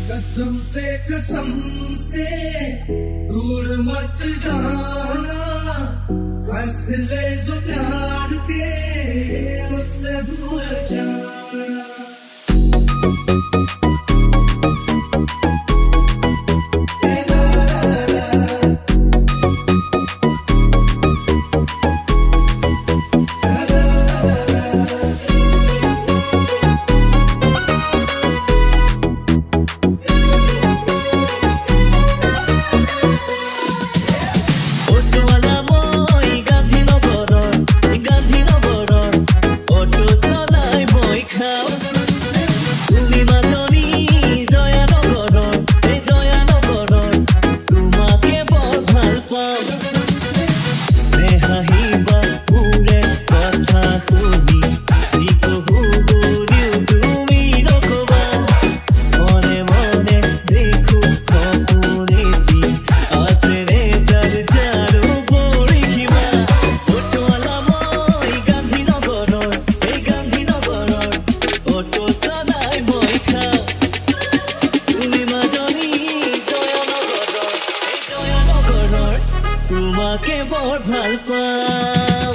कसम से दूर मत जाना फैसले जो प्यार के मुझसे भूल जाना তোমাকে বৰ ভাল পাওঁ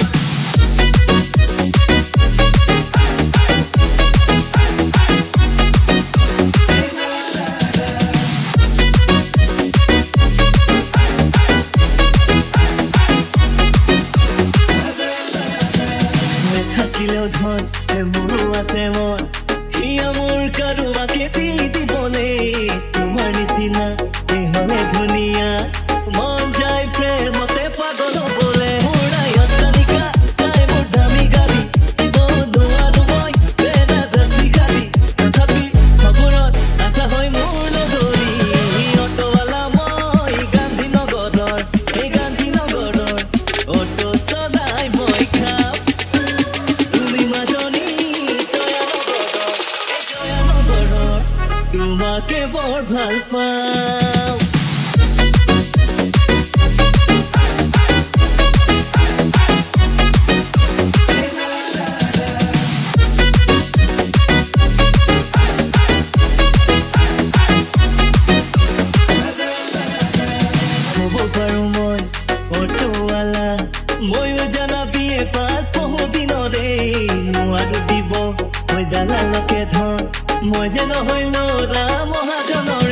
থাকিলেও ধন মোৰো আছে মন হিয়া মোৰ কাৰোবাকে দি দিবনে তোমাৰ নিচিনা হলে ধুনীয়া মন যায় প্ৰেমতে পাগল বলে উৰাই অট্টালিকা তাই মোৰ দামী গাড়ী বন্ধুৱা দুবই বেনা জাচি খালি তথাপি খবৰত আশা হয় মোৰ নগৰী অটোৱালা মই গান্ধীনগৰৰ এই গান্ধীনগৰৰ অটো সদায় মই খাওঁ তুমি মাজনী জয়ানগৰৰ তোমাকে বৰ ভাল পাওঁ ময়ো জানাবিয়ে পাঁচ বহু দিনৰে নোৱাৰো দিব মই দালালকে ধন মই যে নহয় ল'ৰা মহাজনৰ